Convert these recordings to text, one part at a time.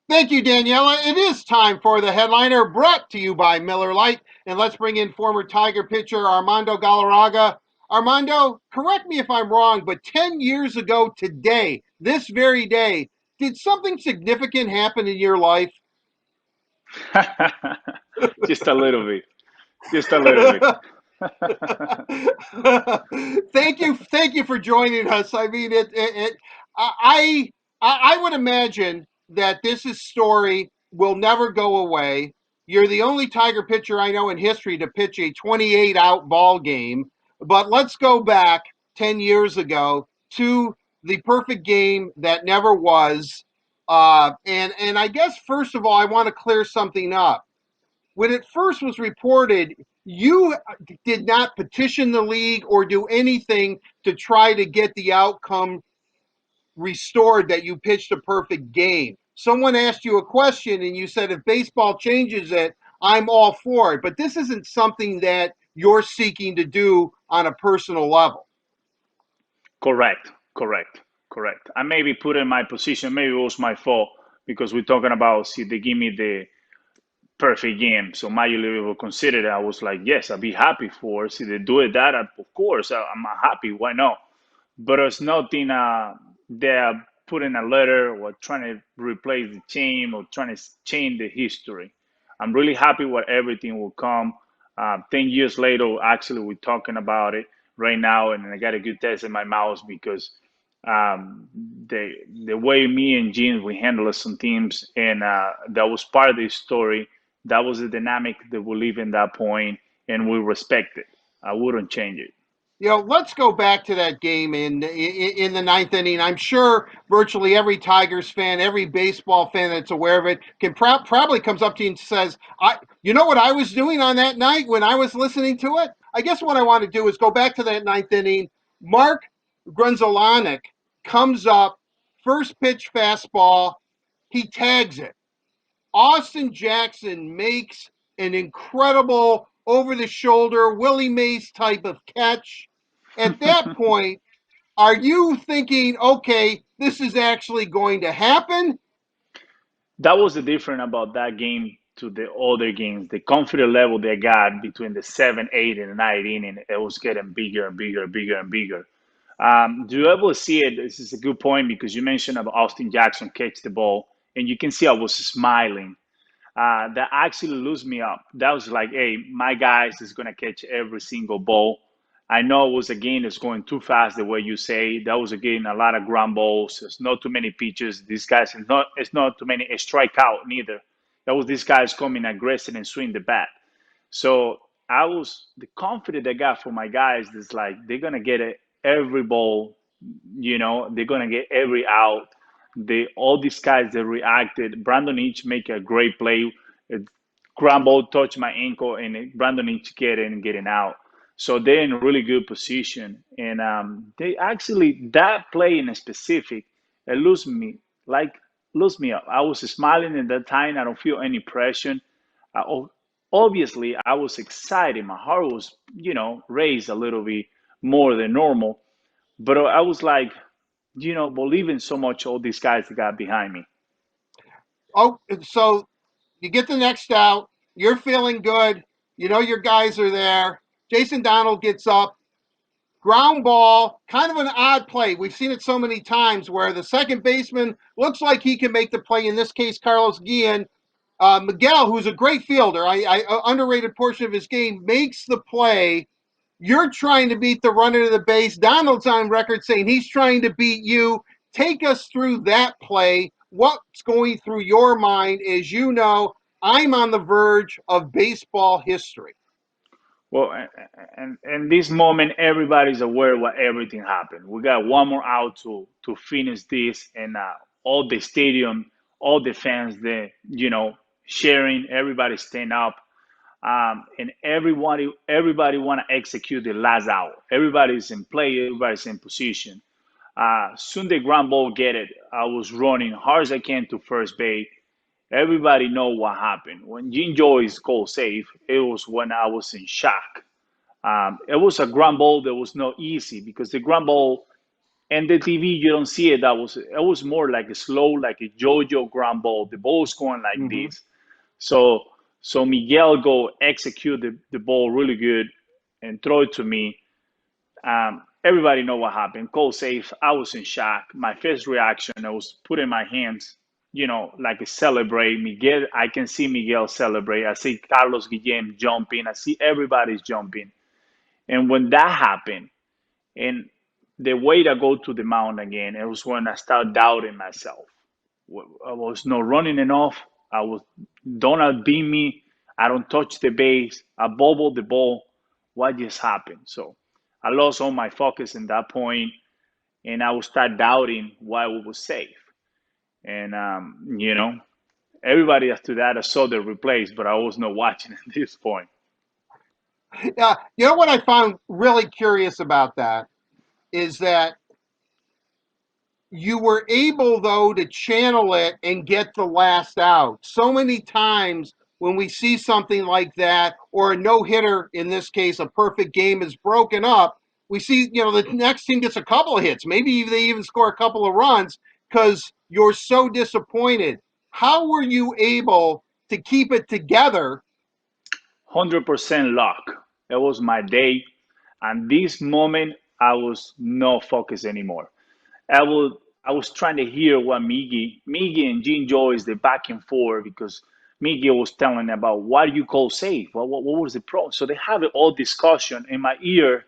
Thank you, Daniela. It is time for the headliner brought to you by Miller Lite. And let's bring in former Tiger pitcher Armando Galarraga. Armando, correct me if I'm wrong, but 10 years ago today, this very day, did something significant happen in your life? Just a little bit. Just a little bit. Thank you for joining us. I mean, I, I would imagine that this story will never go away. You're the only Tiger pitcher I know in history to pitch a 28 out ball game. But let's go back 10 years ago to the perfect game that never was. And I guess first of all, I want to clear something up. When it first was reported, you did not petition the league or do anything to try to get the outcome restored that you pitched a perfect game. Someone asked you a question and you said, if baseball changes it, I'm all for it. But this isn't something that you're seeking to do on a personal level. Correct. Correct. Correct. I maybe put in my position. Maybe it was my fault because we're talking about, see, they give me the perfect game. So Major League will consider it. I was like, yes, I'd be happy for. See, they do it that, of course, I'm happy. Why not? But it's nothing they're putting a letter or trying to replace the chain or trying to change the history. I'm really happy with everything will come. 10 years later, actually, we're talking about it right now, and I got a good taste in my mouth because um, the the way me and Gene we handle some teams, and that was part of the story. That was the dynamic that we live in that point, and we respect it. I wouldn't change it. Let's go back to that game in the ninth inning. I'm sure virtually every Tigers fan, every baseball fan that's aware of it, can probably comes up to you and says, "I, you know what I was doing on that night when I was listening to it." I guess what I want to do is go back to that ninth inning. Mark Grunzelanek comes up, first pitch fastball, he tags it. Austin Jackson makes an incredible over the shoulder Willie Mays type of catch. At that point, are you thinking, okay, this is actually going to happen? That was the difference about that game to the other games. The confidence level they got between the seven, eight, and the nine inning, it was getting bigger and bigger and bigger and bigger. Do you ever see it? This is a good point because you mentioned about Austin Jackson catch the ball, and you can see I was smiling. That actually lose me up. That was like, hey, my guys is gonna catch every single ball. I know it was a game that's going too fast the way you say. That was again a lot of ground balls. There's not too many pitches. These guys it's not too many a strikeout neither. That was these guys coming aggressive and swing the bat. So I was the confidence I got for my guys is like they're gonna get it every ball, they're gonna get every out. They all these guys that reacted. Brandon Inch make a great play. A ground ball touch my ankle and Brandon Inch getting out. So they're in a really good position. And they actually that play in specific, it lose me up. I was smiling at that time. I don't feel any pressure. Uh, Obviously I was excited. My heart was, raised a little bit more than normal. But I was like, believing so much all these guys that got behind me. Oh, so you get the next out. You're feeling good. You know your guys are there. Jason Donald gets up, ground ball, kind of an odd play. We've seen it so many times where the second baseman looks like he can make the play. In this case, Carlos Guillen. Miguel, who's a great fielder, underrated portion of his game, makes the play. You're trying to beat the runner to the base. Donald's on record saying he's trying to beat you. Take us through that play. What's going through your mind? As you know, I'm on the verge of baseball history. Well, and in this moment, everybody's aware what everything happened. We got one more out to finish this, and all the stadium, all the fans, there, sharing, everybody stand up, and everybody want to execute the last out. Everybody's in play, everybody's in position. Soon the ground ball get it. I was running hard as I can to first base. Everybody know what happened. When Jim Joyce called safe, it was when I was in shock. It was a ground ball that was not easy because the ground ball And the TV, you don't see it. It was more like a slow, like a JoJo ground ball. The ball's going like Hmm. this. So so Miguel go execute the ball really good and throw it to me. Everybody know what happened. Cole safe. I was in shock. My first reaction, I was putting my hands, like a celebrate. Miguel, I can see Miguel celebrate. I see Carlos Guillem jumping. I see everybody's jumping. And when that happened, and the way to go to the mound again, it was when I started doubting myself. I was not running enough. I was Donald beat me. I don't touch the base. I bobbled the ball. What just happened? So I lost all my focus in that point, and I would start doubting why we was safe. And everybody after that I saw the replays, but I was not watching at this point. You know what I found really curious about that is that you were able though to channel it and get the last out. So many times when we see something like that, or a no hitter, in this case a perfect game is broken up, we see, the next team gets a couple of hits, maybe they even score a couple of runs because you're so disappointed. How were you able to keep it together? 100% luck. It was my day, and this moment I was not focused anymore. I was trying to hear what Miggy and Gene Joyce the back and forth because Miggy was telling about what you call safe. What was the problem? So they have it all discussion in my ear.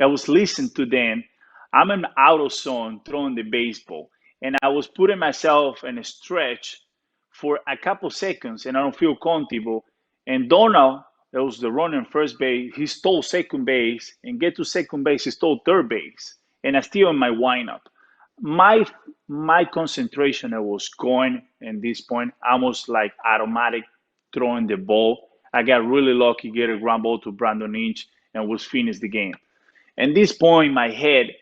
I was listening to them. I'm in auto zone throwing the baseball, and I was putting myself in a stretch for a couple seconds, and I don't feel comfortable. And Donald, that was the runner in first base, he stole second base, and get to second base, he stole third base, and I still in my windup my my concentration I was going at this point almost like automatic throwing the ball. I got really lucky, get a ground ball to Brandon Inch, and was finish the game. At this point, my head,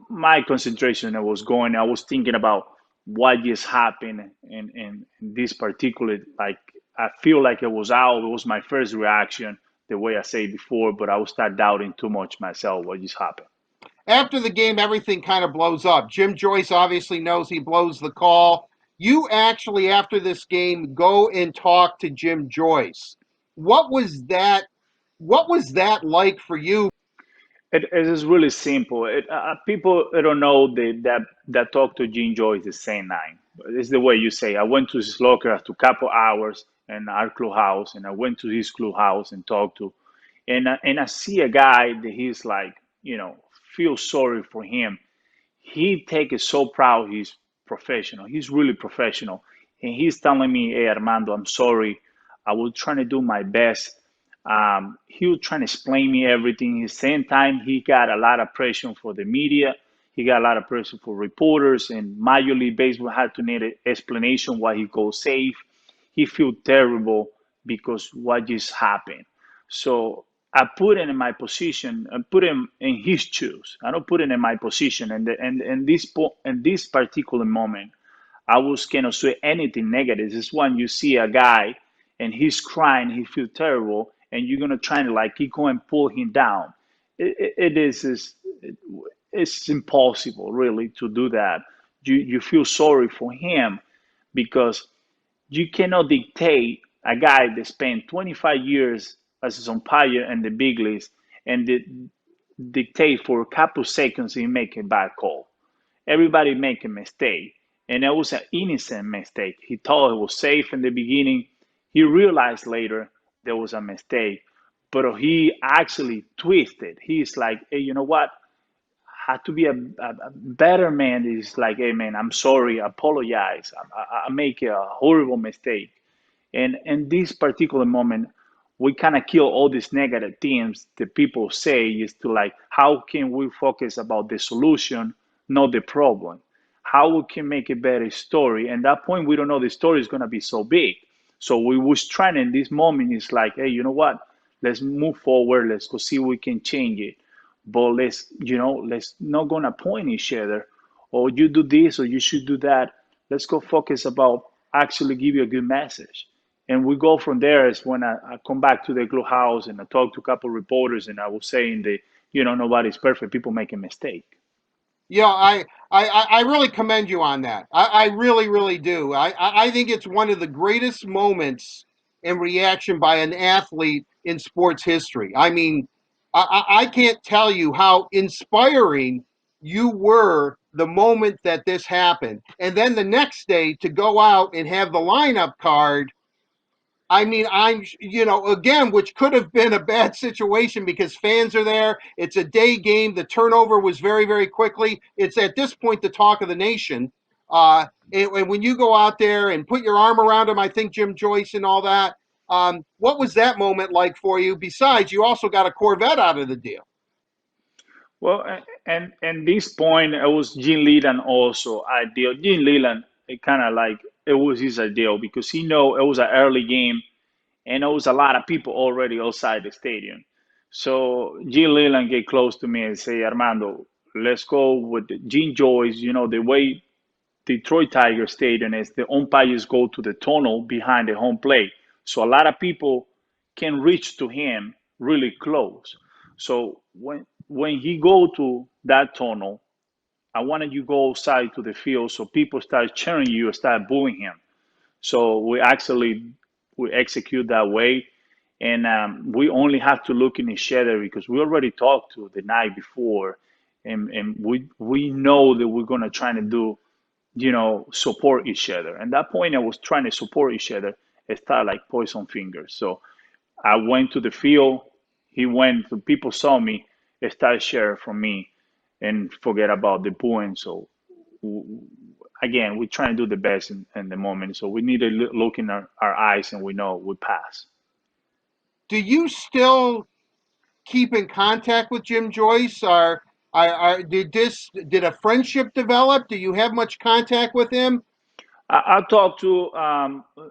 my concentration I was going. I was thinking about what just happened in this particular. Like I feel like it was out. It was my first reaction, the way I said before, but I would start doubting too much myself. What just happened? After the game, everything kind of blows up. Jim Joyce obviously knows he blows the call. You actually, after this game, go and talk to Jim Joyce. What was that? What was that like for you? It is really simple. People don't know that talk to Gene Joy is the same name. It's the way you say. I went to his locker after a couple hours in our clubhouse, and I went to his clubhouse and talked to, and I see a guy that he's like, feel sorry for him. He take it so proud. He's professional. He's really professional, and he's telling me, "Hey, Armando, I'm sorry. I will try to do my best." He was trying to explain me everything. At the same time, he got a lot of pressure for the media. He got a lot of pressure for reporters, and Major League Baseball had to need an explanation why he goes safe. He feel terrible because what just happened. So I put him in my position and put him in his shoes. I don't put him in my position. And this particular moment, I was cannot say anything negative. This is when you see a guy and he's crying, he feels terrible, and you're gonna try to like keep going pull him down. It is it's impossible really to do that. You feel sorry for him because you cannot dictate a guy that spent 25 years as an umpire in the big leagues and dictate for a couple seconds he make a bad call. Everybody make a mistake, and it was an innocent mistake. He thought it was safe in the beginning. He realized later there was a mistake, but he actually twisted. He's like, hey, you know what? Had to be a better man. Is like, hey man, I'm sorry, I apologize. I make a horrible mistake. And in this particular moment, we kind of kill all these negative things that people say is to like, how can we focus about the solution, not the problem? How we can make a better story? And at that point, we don't know the story is going to be so big. So we was trying in this moment is like, hey, you know what? Let's move forward. Let's go see if we can change it. But let's not gonna point each other, or you do this, or you should do that. Let's go focus about actually give you a good message. And we go from there is when I come back to the clubhouse and I talk to a couple of reporters and I was saying that, nobody's perfect. People make a mistake. Yeah, I really commend you on that. I really, really do. I think it's one of the greatest moments in reaction by an athlete in sports history. I mean, I can't tell you how inspiring you were the moment that this happened. And then the next day to go out and have the lineup card. I mean, again, which could have been a bad situation because fans are there. It's a day game. The turnover was very, very quickly. It's at this point the talk of the nation. And when you go out there and put your arm around him, I think Jim Joyce and all that. What was that moment like for you? Besides, you also got a Corvette out of the deal. Well, and this point, it was Gene Leland also ideal. Gene Leland, it kind of like it was his ideal because he know it was an early game and there was a lot of people already outside the stadium. So Gene Leland get close to me and say, Armando, let's go with Gene Joyce. You know the way Detroit Tiger Stadium is, the umpires go to the tunnel behind the home plate, so a lot of people can reach to him really close. So when he go to that tunnel, I wanted you go outside to the field so people start cheering you, start booing him. So we execute that way, and we only have to look in each other because we already talked to the night before, and we know that we're gonna try to do, support each other. And that point, I was trying to support each other. It started like poison fingers. So I went to the field. He went. People saw me. They started sharing from me, and forget about the booing. So again, we're trying to do the best in the moment. So we need to look in our eyes, and we know we pass. Do you still keep in contact with Jim Joyce? Did a friendship develop? Do you have much contact with him? I talk to.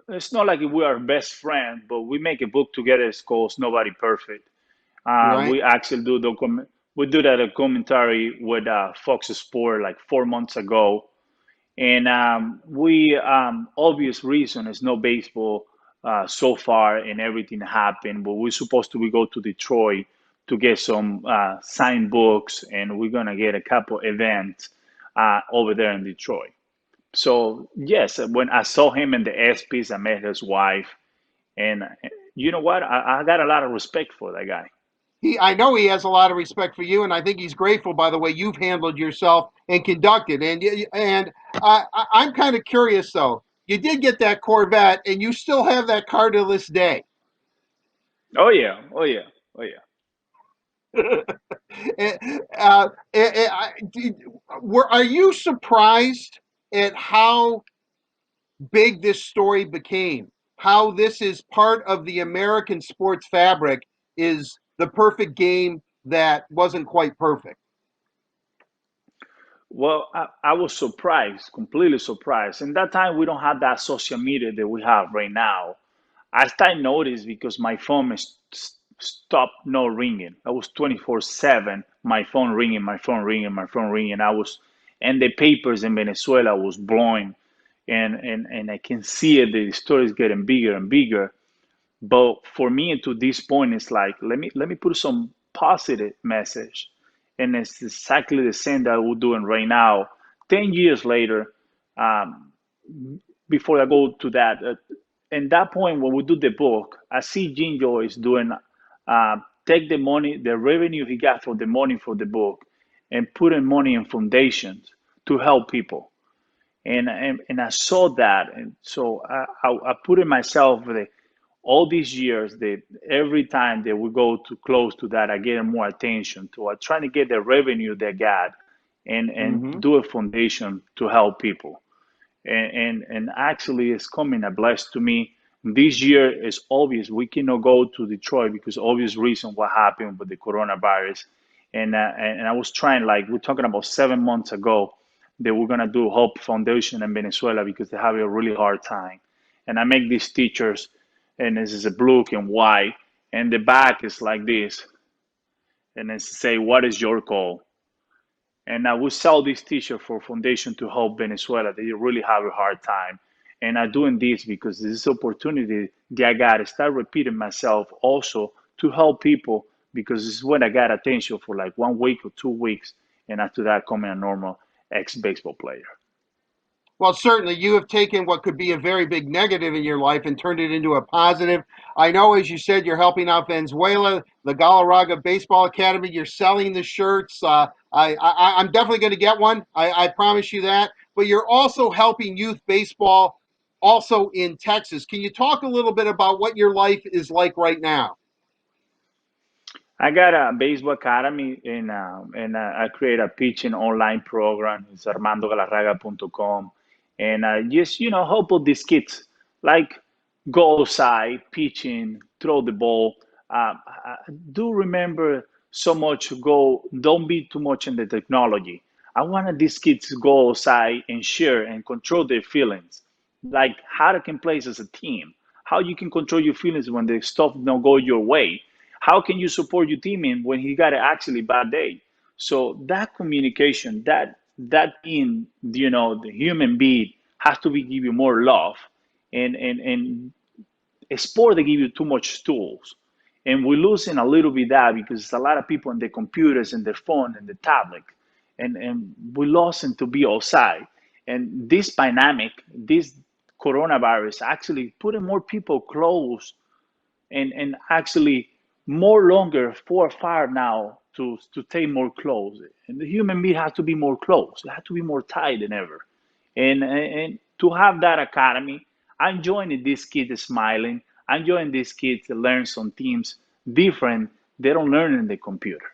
It's not like we are best friends, but we make a book together. It's called Nobody Perfect. Right. We actually we do that a commentary with Fox Sport like 4 months ago, and we obvious reason is no baseball so far, and everything happened, but we're supposed to we go to Detroit to get some signed books, and we're gonna get a couple events over there in Detroit. So yes, when I saw him in the ESPYS, I met his wife, and you know what? I got a lot of respect for that guy. I know he has a lot of respect for you, and I think he's grateful by the way you've handled yourself and conducted. I'm kind of curious though. You did get that Corvette, and you still have that car to this day. Oh yeah, oh yeah, oh yeah. Are you surprised at how big this story became? How this is part of the American sports fabric is the perfect game that wasn't quite perfect. Well, I was surprised, completely surprised. And that time we don't have that social media that we have right now. I started notice because my phone is stopped no ringing. I was 24/7, my phone ringing, my phone ringing, my phone ringing. And the papers in Venezuela was blowing, and I can see it. The story is getting bigger and bigger. But for me, to this point, it's like let me put some positive message, and it's exactly the same that we're doing right now. 10 years later, um, before I go to that, in that point when we do the book, I see Gene Joyce doing take the money, the revenue he got from the money for the book, and putting money in foundations to help people. And I saw that, and so I put in myself all these years that every time that we go too close to that, I get more attention to. I trying to get the revenue they got, and Mm-hmm. do a foundation to help people, and actually it's coming a bless to me. This year is obvious we cannot go to Detroit because obvious reason what happened with the coronavirus, and I was trying, like we're talking about 7 months ago, that we're gonna do Hope Foundation in Venezuela because they have a really hard time, and I make these teachers, and this is a blue and white, and the back is like this, and it's say what is your call, and I will sell this t-shirt for foundation to help Venezuela. They really have a hard time. And I'm doing this because this is opportunity that I got to start repeating myself also to help people because this is when I got attention for like 1 week or 2 weeks. and after that, coming a normal ex-baseball player. Well, certainly you have taken what could be a very big negative in your life and turned it into a positive. I know, as you said, you're helping out Venezuela, the Galarraga Baseball Academy. You're selling the shirts. I'm definitely going to get one. I promise you that. But you're also helping youth baseball also in Texas. Can you talk a little bit about what your life is like right now? I got a baseball academy and I create a pitching online program. It's armandogalarraga.com. And just, help all these kids like go outside, pitching, throw the ball. I do remember so much don't be too much in the technology. I wanted these kids to go outside and share and control their feelings, like how they can play as a team, how you can control your feelings when the stuff don't go your way, how can you support your teammate when he got an actually bad day. So that communication, that being, the human being has to be give you more love, and a sport they give you too much tools, and we're losing a little bit that because it's a lot of people on their computers and their phone and the tablet, and we lost them to be outside. And this dynamic, this coronavirus, actually putting more people close and actually more longer 4 or 5 now to take more close. And the human being has to be more close. It has to be more tight than ever. And to have that academy, I'm joining these kids smiling. I'm joining these kids to learn some teams different. They don't learn in the computer.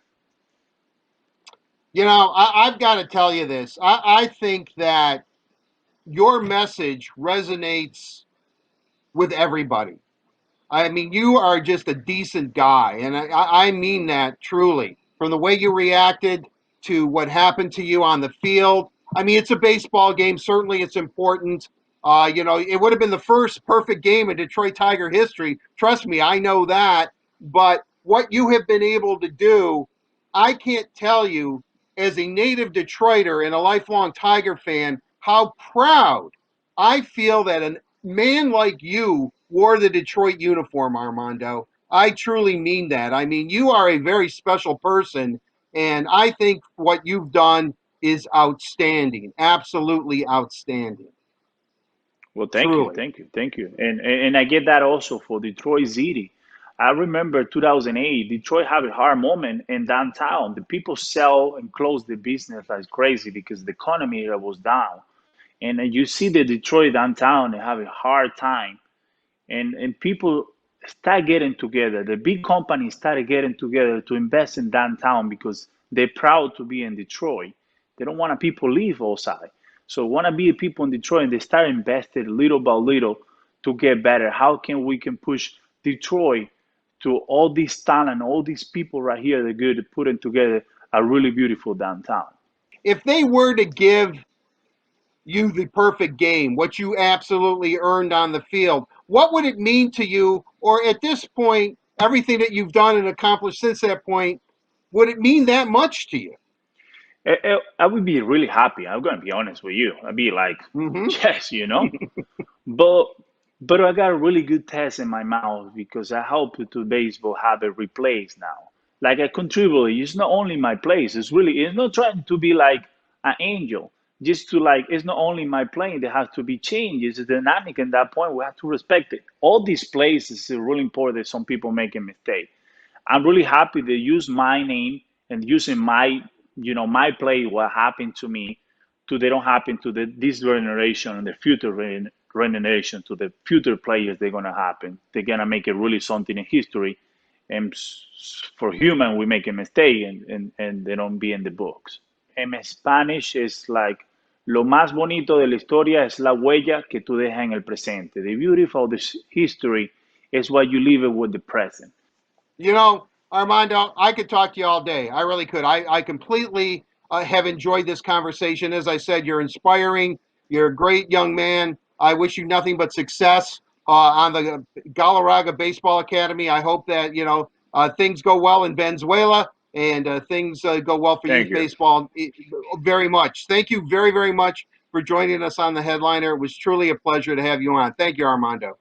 You know, I've got to tell you this. I think that your message resonates with everybody. I mean, you are just a decent guy, and I mean that truly. From the way you reacted to what happened to you on the field, I mean, it's a baseball game. Certainly, it's important. It would have been the first perfect game in Detroit Tiger history. Trust me, I know that. But what you have been able to do, I can't tell you, as a native Detroiter and a lifelong Tiger fan, how proud I feel that a man like you wore the Detroit uniform, Armando. I truly mean that. I mean, you are a very special person, and I think what you've done is outstanding. Absolutely outstanding. Well, thank you, Truly. thank you, thank you. And I get that also for Detroit City. I remember 2008, Detroit had a hard moment in downtown. The people sell and close the business like crazy because the economy was down. And you see the Detroit downtown, they have a hard time, and people start getting together. The big companies started getting together to invest in downtown because they're proud to be in Detroit. They don't want people leave outside. So want to be people in Detroit, and they start investing little by little to get better. How can push Detroit to all this talent, all these people right here that good at putting together a really beautiful downtown. If they were to give you the perfect game, what you absolutely earned on the field, what would it mean to you? Or at this point, everything that you've done and accomplished since that point, would it mean that much to you? I would be really happy. I'm gonna be honest with you. I'd be like, Mm-hmm. yes. But I got a really good taste in my mouth because I helped to baseball have it replaced now. Like I contribute. It's not only my place. It's not trying to be like an angel. Just to like it's not only my playing that has to be changed. It's a dynamic and that point we have to respect it. All these places is really important. Some people make a mistake. I'm really happy to use my name and using my play what happened to me to they don't happen to this generation and the future generation to the future players they're gonna happen. They're gonna make it really something in history. And for human, we make a mistake and they don't be in the books. En Spanish es like lo más bonito de la historia es la huella que tú dejas en el presente. The beauty of the history is what you leave it with the present. You know, Armando, I could talk to you all day. I really could. I completely have enjoyed this conversation. As I said, you're inspiring. You're a great young man. I wish you nothing but success on the Galarraga Baseball Academy. I hope that, things go well in Venezuela and things go well for Thank youth you. baseball very much. Thank you very, very much for joining us on the headliner. It was truly a pleasure to have you on. Thank you, Armando.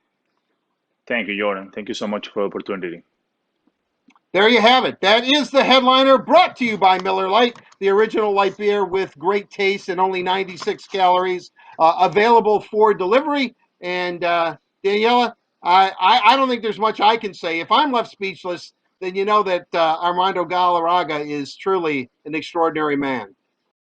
Thank you, Jordan. Thank you so much for the opportunity. There you have it. That is the headliner, brought to you by Miller Lite, the original light beer with great taste and only 96 calories, available for delivery. And Daniela, I don't think there's much I can say. If I'm left speechless, then you know that Armando Galarraga is truly an extraordinary man.